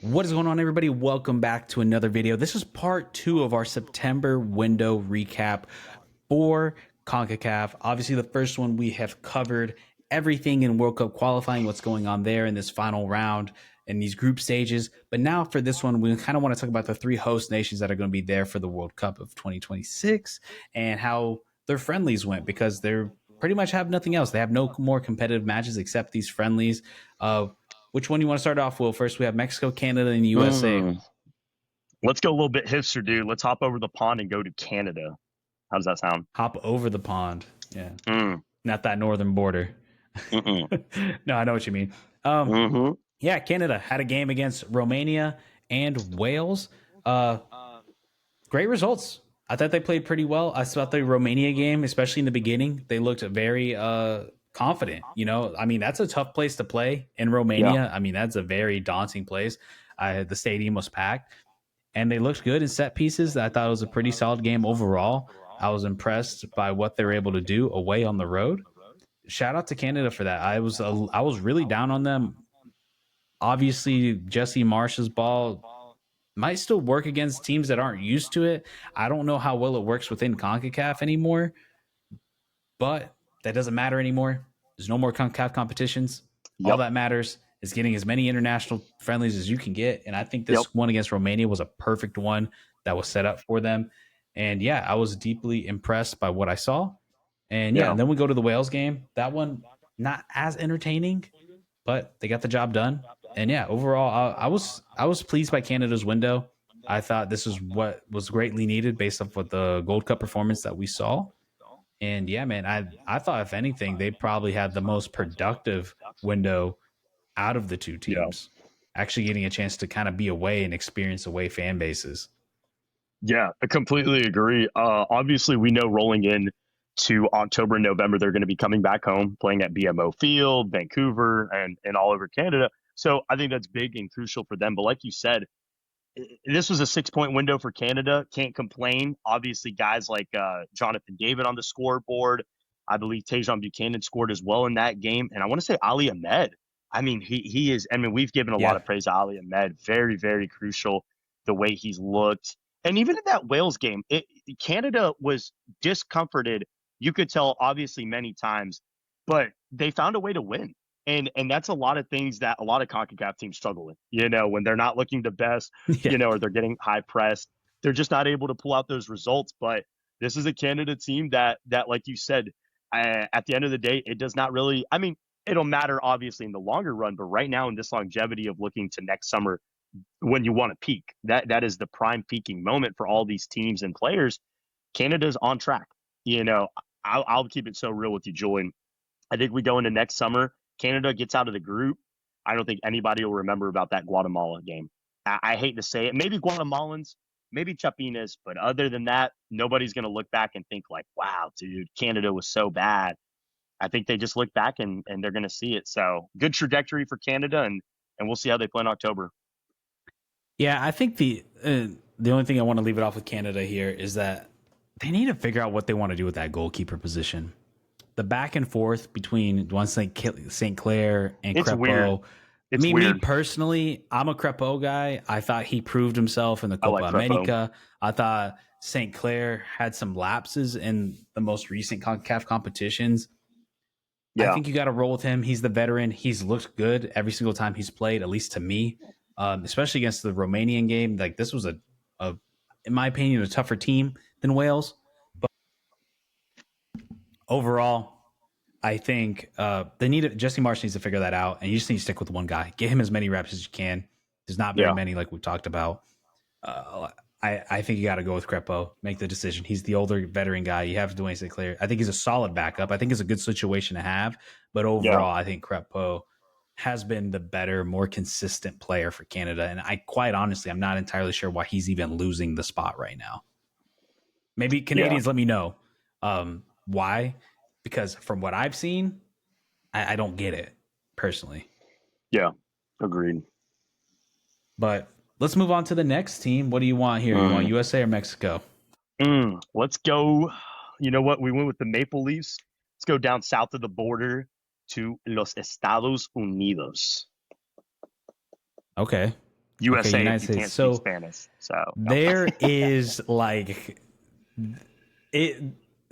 What is going on, everybody? Welcome back to another video. This is part 2 of our September window recap for Concacaf. Obviously, the first one we have covered everything in World Cup qualifying, what's going on there in this final round and these group stages. But now for this one, we kind of want to talk about the 3 host nations that are going to be there for the World Cup of 2026 and how their friendlies went, because they're pretty much have nothing else. They have no more competitive matches except these friendlies. Which one you want to start off, Will? First, we have Mexico, Canada, and USA. Let's go a little bit hipster, dude. Let's hop over the pond and go to Canada. How does that sound? Hop over the pond. Yeah. Not that northern border. No, I know what you mean. Yeah, Canada had a game against Romania and Wales. Great results. I thought they played pretty well. I thought the Romania game, especially in the beginning, they looked very confident. You know, I mean, that's a tough place to play in Romania. Yeah. I mean, that's a very daunting place. The stadium was packed, and they looked good in set pieces. I thought it was a pretty solid game overall. I was impressed by what they were able to do away on the road. Shout out to Canada for that. I was really down on them. Obviously, Jesse Marsh's ball might still work against teams that aren't used to it. I don't know how well it works within CONCACAF anymore, but that doesn't matter anymore. There's no more CONCACAF competitions. All that matters is getting as many international friendlies as you can get. And I think this one against Romania was a perfect one that was set up for them. And yeah, I was deeply impressed by what I saw. And yeah, and then we go to the Wales game. That one, not as entertaining, but they got the job done. And yeah, overall, I was pleased by Canada's window. I thought this is what was greatly needed based off of the Gold Cup performance that we saw. And yeah, man, I thought if anything, they probably had the most productive window out of the two teams, actually getting a chance to kind of be away and experience away fan bases. Yeah, I completely agree. Obviously, we know rolling in to October and November, they're going to be coming back home, playing at BMO Field, Vancouver, and all over Canada. So I think that's big and crucial for them. But like you said, this was a 6-point window for Canada. Can't complain. Obviously, guys like Jonathan David on the scoreboard. I believe Tejan Buchanan scored as well in that game. And I want to say Ali Ahmed. I mean, he is. I mean, we've given a lot of praise to Ali Ahmed. Very, very crucial the way he's looked. And even in that Wales game, Canada was discomforted. You could tell, obviously, many times, but they found a way to win. And that's a lot of things that a lot of CONCACAF teams struggle with, when they're not looking the best, or they're getting high pressed. They're just not able to pull out those results. But this is a Canada team that like you said, at the end of the day, it does not really, I mean, it'll matter obviously in the longer run, but right now in this longevity of looking to next summer, when you want to peak, that is the prime peaking moment for all these teams and players. Canada's on track. I'll keep it so real with you, Julian. I think we go into next summer. Canada gets out of the group. I don't think anybody will remember about that Guatemala game. I hate to say it. Maybe Guatemalans, maybe Chapines, but other than that, nobody's going to look back and think like, wow, dude, Canada was so bad. I think they just look back and they're going to see it. So good trajectory for Canada, and we'll see how they play in October. Yeah, I think the only thing I want to leave it off with Canada here is that they need to figure out what they want to do with that goalkeeper position. The back and forth between one St. Clair and It's Crepeau. weird. It's Me personally, I'm a Crepeau guy. I thought he proved himself in the Copa America. I thought St. Clair had some lapses in the most recent CONCACAF competitions. I think you got to roll with him. He's the veteran. He's looked good every single time he's played, at least to me, especially against the Romanian game. Like, this was in my opinion, a tougher team than Wales. But overall, I think Jesse Marsh needs to figure that out, and you just need to stick with one guy. Get him as many reps as you can. There's not very many, like we talked about. I think you got to go with Crepeau. Make the decision. He's the older veteran guy. You have Dwayne St. Clair. I think he's a solid backup. I think it's a good situation to have. But overall, I think Crepeau has been the better, more consistent player for Canada. And quite honestly, I'm not entirely sure why he's even losing the spot right now. Maybe Canadians let me know why. Because from what I've seen, I don't get it personally. Yeah, agreed. But let's move on to the next team. What do you want here? You want USA or Mexico? Let's go. You know what? We went with the Maple Leafs. Let's go down south of the border to Los Estados Unidos. Okay. Okay, USA if United you States. can't speak So Spanish. So no. there is like it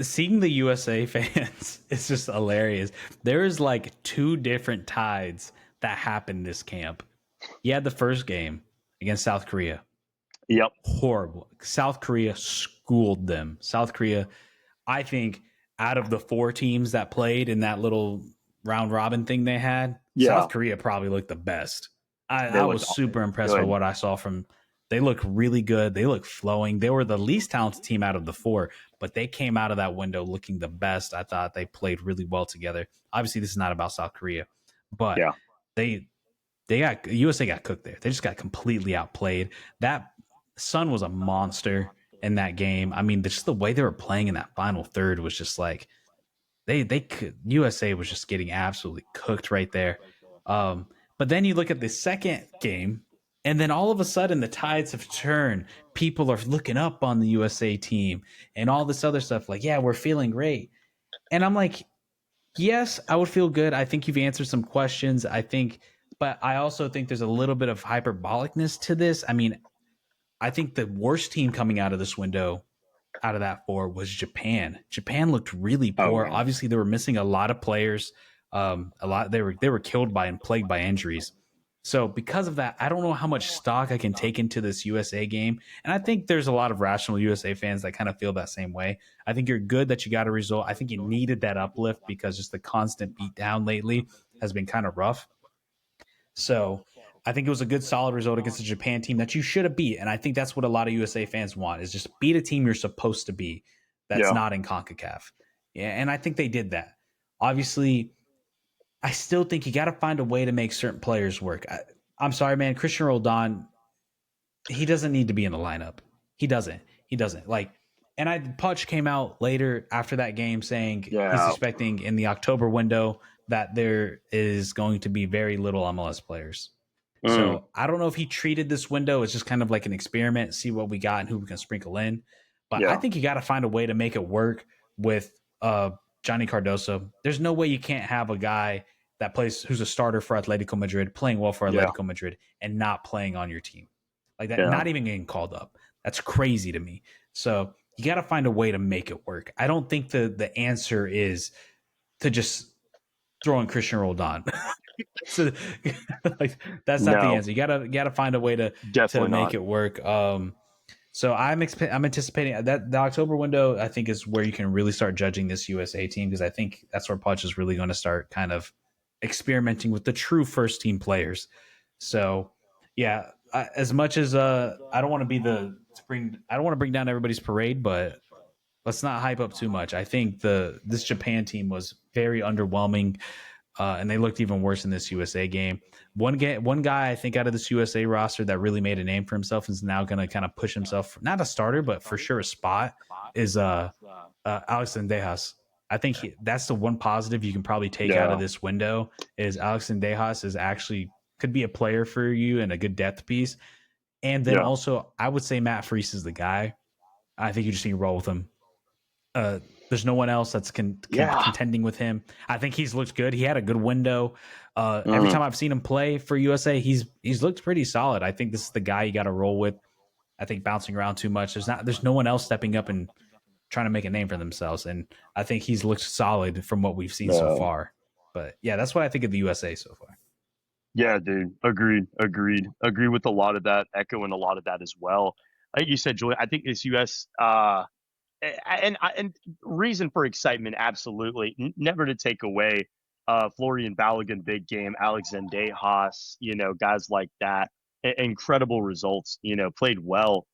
seeing the USA fans is just hilarious. There is like two different tides that happened this camp. You had the first game against South Korea. Yep. Horrible. South Korea schooled them. South Korea, I think, out of the four teams that played in that little round robin thing they had, Yeah. South Korea probably looked the best. They I looked was super impressed by good. what I saw from. They look really good. They look flowing. They were the least talented team out of the four, but they came out of that window looking the best. I thought they played really well together. Obviously, this is not about South Korea, but Yeah. they got USA got cooked there. They just got completely outplayed. That Sun was a monster in that game. I mean, just the way they were playing in that final third was just like they could, USA was just getting absolutely cooked right there. But then you look at the second game, and then all of a sudden the tides have turned. People are looking up on the USA team and all this other stuff. Like, yeah, we're feeling great. And I'm like, yes, I would feel good. I think you've answered some questions. I think, but I also think there's a little bit of hyperbolicness to this. I mean, I think the worst team coming out of this window, out of that four, was Japan. Japan looked really Oh poor. yeah. Obviously, they were missing a lot of players. A lot they were killed by and plagued by injuries. So because of that, I don't know how much stock I can take into this USA game. And I think there's a lot of rational USA fans that kind of feel that same way. I think you're good that you got a result. I think you needed that uplift because just the constant beat down lately has been kind of rough. So I think it was a good solid result against a Japan team that you should have beat. And I think that's what a lot of USA fans want is just beat a team you're supposed to be that's Yeah. not in CONCACAF. Yeah, and I think they did that. Obviously, I still think you got to find a way to make certain players work. I'm sorry, man. Christian Roldan, he doesn't need to be in the lineup. He doesn't. He doesn't. Like, and Putsch came out later after that game saying he's Yeah. expecting in the October window that there is going to be very little MLS players. Mm, So I don't know if he treated this window as just kind of like an experiment, see what we got and who we can sprinkle in. But I yeah. think you got to find a way to make it work with Johnny Cardoso. There's no way you can't have a guy that plays who's a starter for Atletico Madrid, playing well for Yeah. Atletico Madrid, and not playing on your team like that, Yeah. not even getting called up. That's crazy to me. So you got to find a way to make it work. I don't think the answer is to just throw in Christian Roldan. So, like that's not the No, answer. You gotta find a way to definitely make not. it work. So I'm anticipating that the October window I think is where you can really start judging this USA team because I think that's where Pudge is really going to start kind of experimenting with the true first team players. So yeah, as much as I don't want to be I don't want to bring down everybody's parade, but let's not hype up too much. I think this Japan team was very underwhelming, and they looked even worse in this USA game. One guy I think out of this USA roster that really made a name for himself and is now going to kind of push himself, not a starter, but for sure a spot, is Alex Dejas. I think that's the one positive you can probably take out of Yeah. this window is Alex Dejas is actually could be a player for you and a good depth piece. And then Yeah. also, I would say Matt Freese is the guy. I think you just need to roll with him. There's no one else that's Yeah. contending with him. I think he's looked good. He had a good window. Every Mm, time I've seen him play for USA, he's looked pretty solid. I think this is the guy you got to roll with. I think bouncing around too much. There's no one else stepping up and trying to make a name for themselves. And I think he's looked solid from what we've seen so no. far. But yeah, that's what I think of the USA so far. Yeah, dude. Agreed. Agreed. Agree with a lot of that. Echoing a lot of that as well. Like you said, Julian, I think this US and reason for excitement, absolutely. Never to take away Florian Balogun, big game, Alex Haas, guys like that. Incredible results, played well.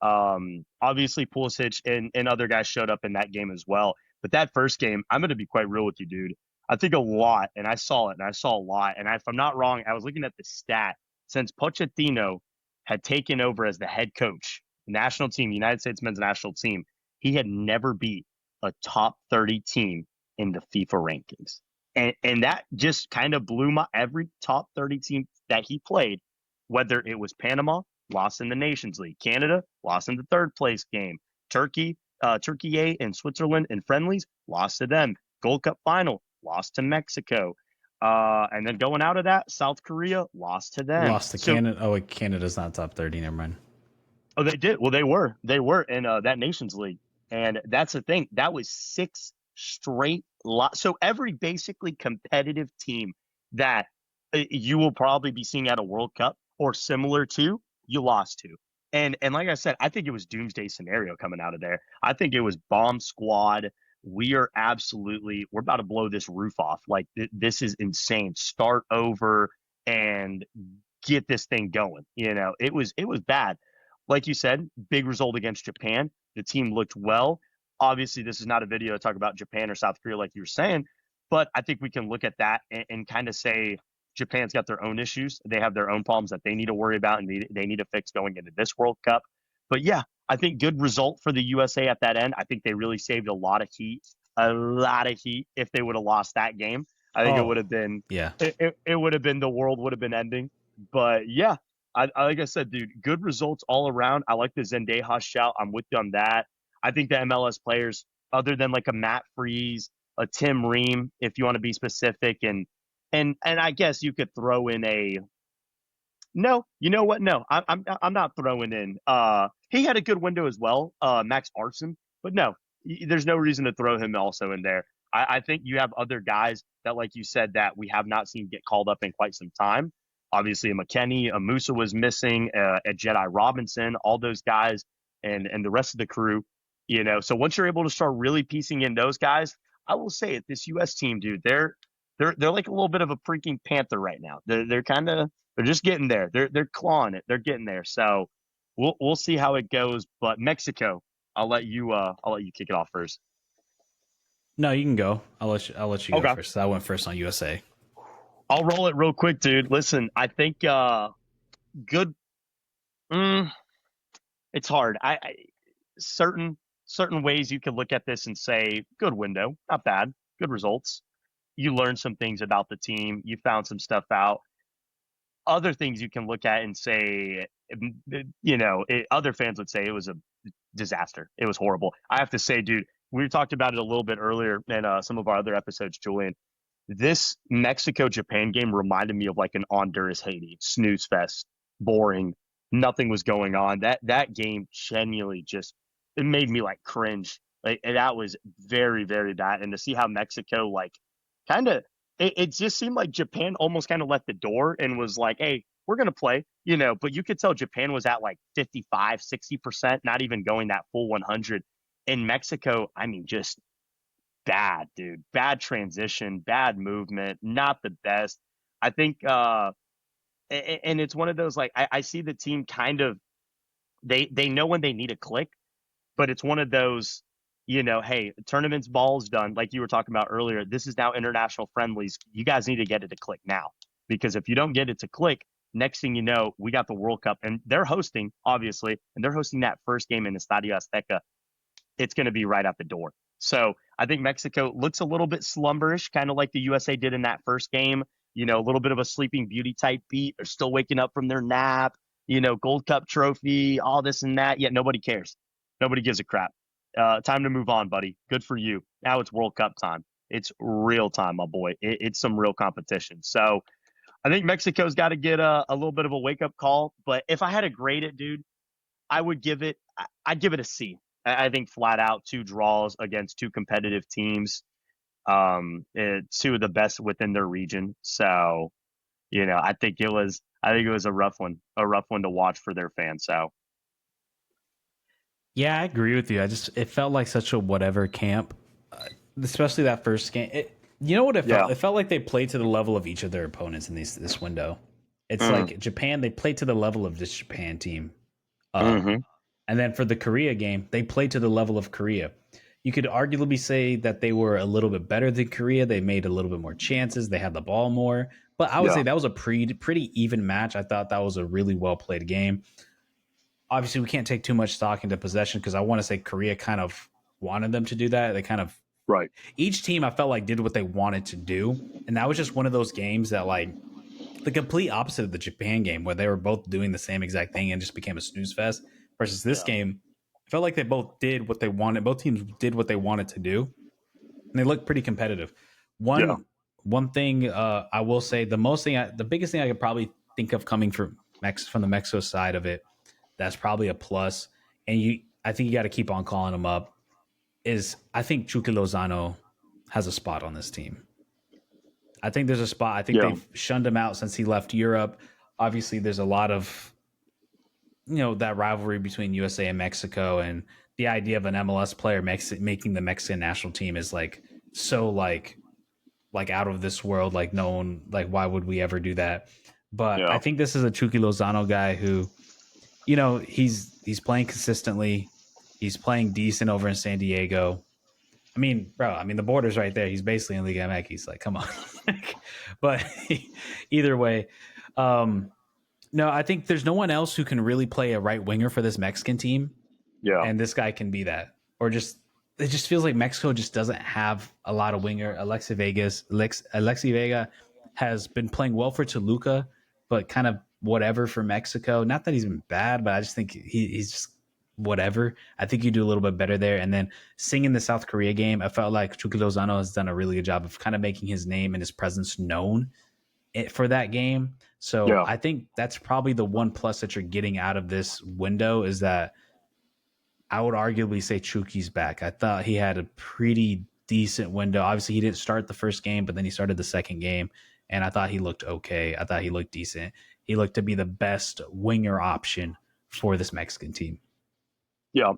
Obviously, Pulisic and other guys showed up in that game as well. But that first game, I'm going to be quite real with you, dude. I think a lot, and I saw it, and I saw a lot. And if I'm not wrong, I was looking at the stat since Pochettino had taken over as the head coach, national team, United States men's national team, he had never beat a top 30 team in the FIFA rankings. And that just kind of blew my every top 30 team that he played, whether it was Panama, lost in the Nations League. Canada lost in the third place game. Turkey and Switzerland in friendlies lost to them. Gold Cup final lost to Mexico. And then going out of that, South Korea lost to them. Lost to So, Canada. Oh, wait, Canada's not top 30. Never mind. oh, they did. Well, they were in that Nations League, and that's the thing. That was six straight. So every basically competitive team that you will probably be seeing at a World Cup or similar to, you lost to. And like I said, I think it was doomsday scenario coming out of there. I think it was bomb squad. We're about to blow this roof off. Like this is insane. Start over and get this thing going. It was bad. Like you said, big result against Japan. The team looked well. Obviously, this is not a video to talk about Japan or South Korea like you were saying, but I think we can look at that and kind of say Japan's got their own issues. They have their own problems that they need to worry about and they need to fix going into this World Cup. But yeah, I think good result for the USA at that end. I think they really saved a lot of heat if they would have lost that game. I think it Oh, would have been yeah. it would have been the world would have been ending. But yeah, like I said, dude, good results all around. I like the Zendeja shout. I'm with you on that. I think the MLS players, other than like a Matt Freeze, a Tim Ream, if you want to be specific, and I guess you could throw in a no. You know what? No, I'm not throwing in. He had a good window as well, Max Arson, but no, there's no reason to throw him also in there. I think you have other guys that, like you said, that we have not seen get called up in quite some time. Obviously, a McKennie, a Musa was missing, a Jedi Robinson, all those guys, and the rest of the crew. So once you're able to start really piecing in those guys, I will say it. This U.S. team, dude, they're like a little bit of a freaking panther right now. They're kind of they're just getting there. They're clawing it. They're getting there. So we'll see how it goes. But Mexico, I'll let you kick it off first. No, you can go. I'll let you go Okay. first. I went first on USA. I'll roll it real quick, dude. Listen, I think good. Mm, it's hard. Certain ways you could look at this and say good window, not bad, good results. You learned some things about the team. You found some stuff out. Other things you can look at and say, other fans would say it was a disaster. It was horrible. I have to say, dude, we talked about it a little bit earlier in some of our other episodes, Julian. This Mexico Japan game reminded me of like an Honduras Haiti snooze fest, boring. Nothing was going on. That game genuinely just it made me like cringe. Like and that was very very bad. And to see how Mexico like kind of it just seemed like Japan almost kind of left the door and was like, hey, we're gonna play, But you could tell Japan was at like 55, 60%, not even going that full 100. In Mexico, I mean, just bad, dude. Bad transition, bad movement, not the best. I think, and it's one of those like I see the team kind of they know when they need a click, but it's one of those, hey, tournament's ball's done. Like you were talking about earlier, this is now international friendlies. You guys need to get it to click now because if you don't get it to click, next thing you know, we got the World Cup and they're hosting, obviously, and they're hosting that first game in Estadio Azteca. It's going to be right out the door. So I think Mexico looks a little bit slumberish, kind of like the USA did in that first game. A little bit of a sleeping beauty type beat. They're still waking up from their nap, Gold Cup trophy, all this and that. Yet nobody cares. Nobody gives a crap. Time to move on, buddy. Good for you. Now it's World Cup time. It's real time, my boy. It's some real competition. So I think Mexico's got to get a little bit of a wake up call. But if I had to grade it, dude, I'd give it a C. I think flat out two draws against two competitive teams, two of the best within their region. So, I think it was a rough one to watch for their fans. So, Yeah, I agree with you. It felt like such a whatever camp, especially that first game. You know what it yeah. felt? It felt like they played to the level of each of their opponents in this window. It's Mm, like Japan, they played to the level of this Japan team. hmm And then for the Korea game, they played to the level of Korea. You could arguably say that they were a little bit better than Korea. They made a little bit more chances. They had the ball more. But I would say Yeah. that was a pretty even match. I thought that was a really well played game. Obviously, we can't take too much stock into possession because I want to say Korea kind of wanted them to do that. They kind of Right. each team I felt like did what they wanted to do, and that was just one of those games that like the complete opposite of the Japan game where they were both doing the same exact thing and just became a snooze fest. Versus this Yeah. game, I felt like they both did what they wanted. Both teams did what they wanted to do, and they looked pretty competitive. Yeah. One one thing I will say, the biggest thing I could probably think of coming from from the Mexico side of it, that's probably a plus. And I think you got to keep on calling him up. Is I think Chucky Lozano has a spot on this team. I think there's a spot. I think Yeah, they've shunned him out since he left Europe. Obviously, there's a lot of that rivalry between USA and Mexico, and the idea of an MLS player making the Mexican national team is like so like out of this world. Like no one, like why would we ever do that? But I yeah, think this is a Chucky Lozano guy who, he's playing consistently. He's playing decent over in San Diego. I mean, bro, the border's right there. He's basically in Liga MX. Like, come on. But either way, no, I think there's no one else who can really play a right winger for this Mexican team, yeah, and this guy can be that. Or just it just feels like Mexico just doesn't have a lot of winger. Alexi Vega has been playing well for Toluca, but kind of whatever for Mexico. Not that he's been bad, but I just think he's just whatever. I think you do a little bit better there. And then singing the South Korea game, I felt like Chucky Lozano has done a really good job of kind of making his name and his presence known for that game. So yeah, I think that's probably the one plus that you're getting out of this window is that I would arguably say Chuki's back. I thought he had a pretty decent window. Obviously, he didn't start the first game, but then he started the second game, and I thought he looked okay. I thought he looked decent. He looked to be the best winger option for this Mexican team. yeah.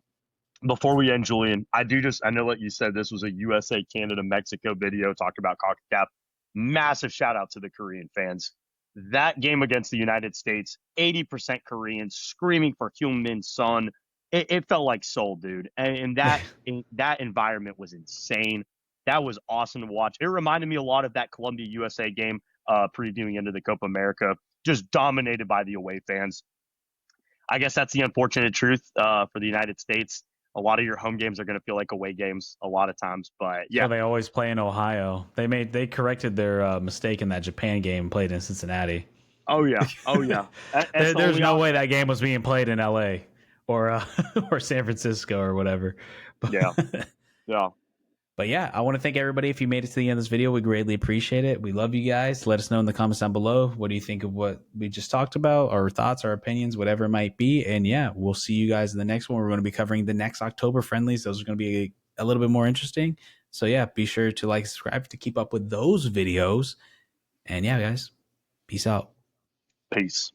Before we end, Julian, I know like you said, this was a USA, Canada, Mexico video talking about Concacaf. Massive shout out to the Korean fans. That game against the United States, 80% Koreans screaming for Heung-min Son. It felt like Seoul, dude. And that environment was insane. That was awesome to watch. It reminded me a lot of that Colombia USA game previewing into the Copa America, just dominated by the away fans. I guess that's the unfortunate truth for the United States. A lot of your home games are going to feel like away games a lot of times. But So yeah, they always play in Ohio. They corrected their mistake in that Japan game and played in Cincinnati. oh yeah, oh yeah. That's the There's only no way option. that game was being played in LA or or San Francisco or whatever. Yeah, yeah. But yeah, I want to thank everybody. If you made it to the end of this video, we greatly appreciate it. We love you guys. Let us know in the comments down below. What do you think of what we just talked about? Our thoughts, our opinions, whatever it might be. And yeah, we'll see you guys in the next one. We're going to be covering the next October friendlies. Those are going to be a little bit more interesting. So yeah, be sure to like, subscribe to keep up with those videos. And yeah, guys, peace out. Peace.